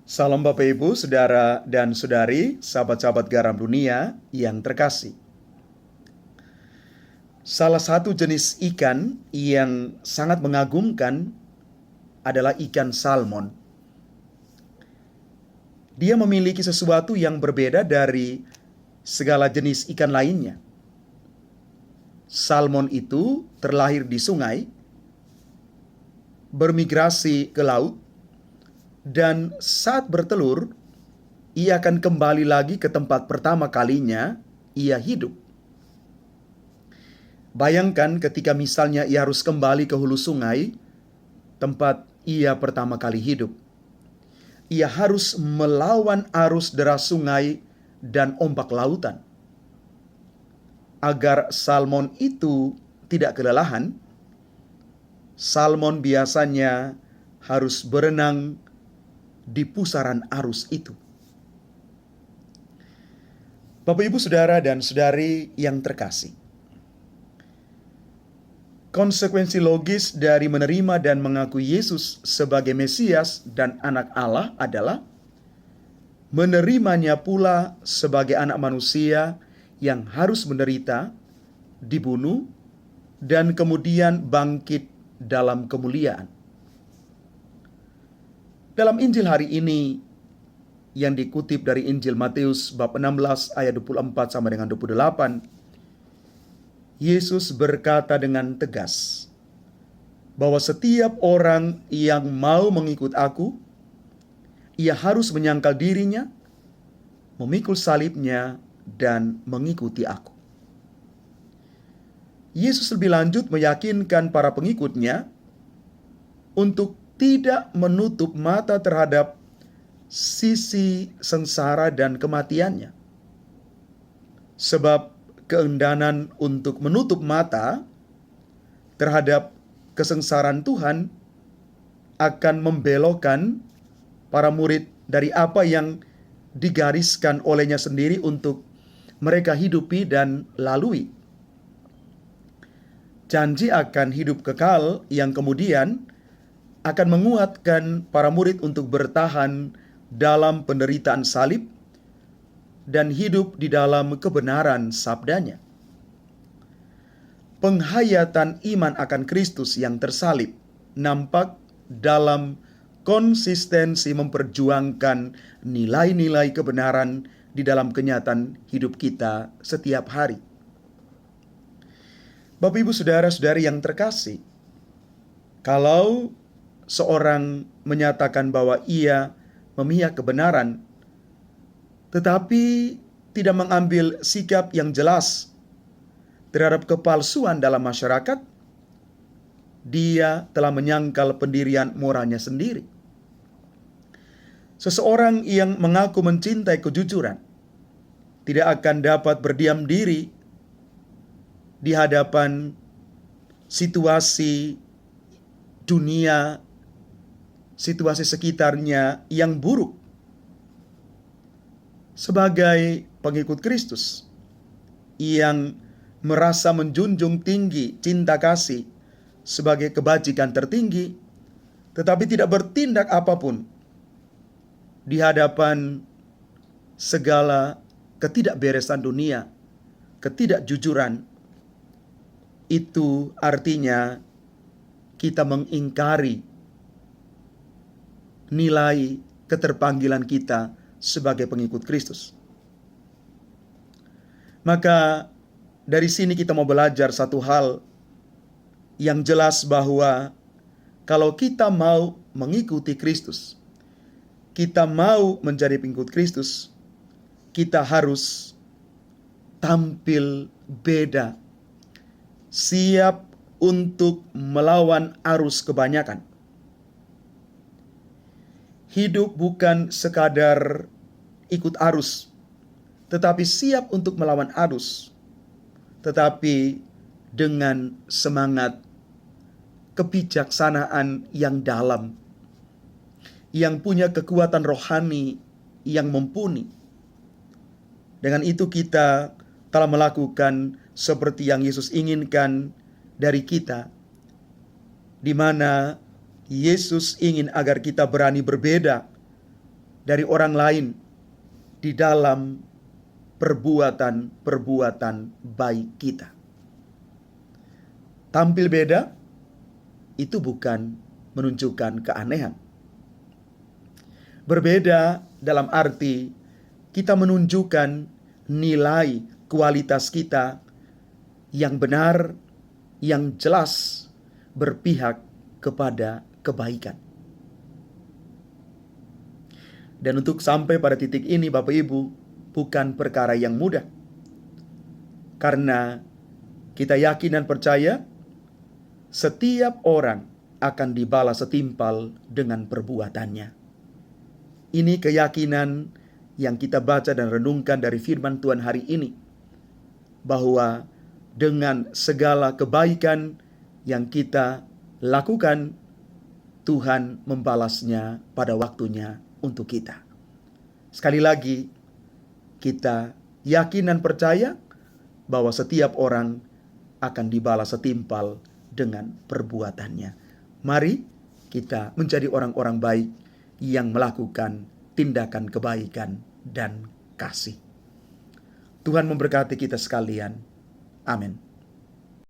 Salam Bapak Ibu, Saudara dan Saudari, sahabat-sahabat garam dunia yang terkasih. Salah satu jenis ikan yang sangat mengagumkan adalah ikan salmon. Dia memiliki sesuatu yang berbeda dari segala jenis ikan lainnya. Salmon itu terlahir di sungai, bermigrasi ke laut, dan saat bertelur, ia akan kembali lagi ke tempat pertama kalinya ia hidup. Bayangkan ketika misalnya ia harus kembali ke hulu sungai, tempat ia pertama kali hidup. Ia harus melawan arus deras sungai dan ombak lautan. Agar salmon itu tidak kelelahan, salmon biasanya harus berenang di pusaran arus itu. Bapak, Ibu, Saudara, dan Saudari yang terkasih, konsekuensi logis dari menerima dan mengakui Yesus sebagai Mesias dan anak Allah adalah menerimanya pula sebagai anak manusia yang harus menderita, dibunuh, dan kemudian bangkit dalam kemuliaan. Dalam Injil hari ini yang dikutip dari Injil Matius bab 16 ayat 24 sampai dengan 28, Yesus berkata dengan tegas bahwa setiap orang yang mau mengikut Aku, ia harus menyangkal dirinya, memikul salibnya, dan mengikuti Aku. Yesus lebih lanjut meyakinkan para pengikutnya untuk tidak menutup mata terhadap sisi sengsara dan kematiannya. Sebab keengganan untuk menutup mata terhadap kesengsaraan Tuhan akan membelokkan para murid dari apa yang digariskan olehnya sendiri untuk mereka hidupi dan lalui. Janji akan hidup kekal yang kemudian akan menguatkan para murid untuk bertahan dalam penderitaan salib dan hidup di dalam kebenaran sabdanya. Penghayatan iman akan Kristus yang tersalib nampak dalam konsistensi memperjuangkan nilai-nilai kebenaran di dalam kenyataan hidup kita setiap hari. Bapak, Ibu, Saudara-saudari yang terkasih, kalau seorang menyatakan bahwa ia memihak kebenaran, tetapi tidak mengambil sikap yang jelas terhadap kepalsuan dalam masyarakat, dia telah menyangkal pendirian moralnya sendiri. Seseorang yang mengaku mencintai kejujuran tidak akan dapat berdiam diri di hadapan situasi dunia, situasi sekitarnya yang buruk. Sebagai pengikut Kristus yang merasa menjunjung tinggi cinta kasih sebagai kebajikan tertinggi, tetapi tidak bertindak apapun di hadapan segala ketidakberesan dunia, ketidakjujuran, itu artinya kita mengingkari nilai keterpanggilan kita sebagai pengikut Kristus. Maka dari sini kita mau belajar satu hal yang jelas, bahwa kalau kita mau mengikuti Kristus, kita mau menjadi pengikut Kristus, kita harus tampil beda, siap untuk melawan arus kebanyakan. Hidup bukan sekadar ikut arus, tetapi siap untuk melawan arus, tetapi dengan semangat kebijaksanaan yang dalam, yang punya kekuatan rohani yang mumpuni. Dengan itu kita telah melakukan seperti yang Yesus inginkan dari kita, di mana Yesus ingin agar kita berani berbeda dari orang lain di dalam perbuatan-perbuatan baik kita. Tampil beda itu bukan menunjukkan keanehan. Berbeda dalam arti kita menunjukkan nilai kualitas kita yang benar, yang jelas berpihak kepada kebaikan. Dan untuk sampai pada titik ini, Bapak Ibu, bukan perkara yang mudah. Karena kita yakin dan percaya setiap orang akan dibalas setimpal dengan perbuatannya. Ini keyakinan yang kita baca dan renungkan dari firman Tuhan hari ini, bahwa dengan segala kebaikan yang kita lakukan, Tuhan membalasnya pada waktunya untuk kita. Sekali lagi, kita yakin dan percaya bahwa setiap orang akan dibalas setimpal dengan perbuatannya. Mari kita menjadi orang-orang baik yang melakukan tindakan kebaikan dan kasih. Tuhan memberkati kita sekalian. Amin.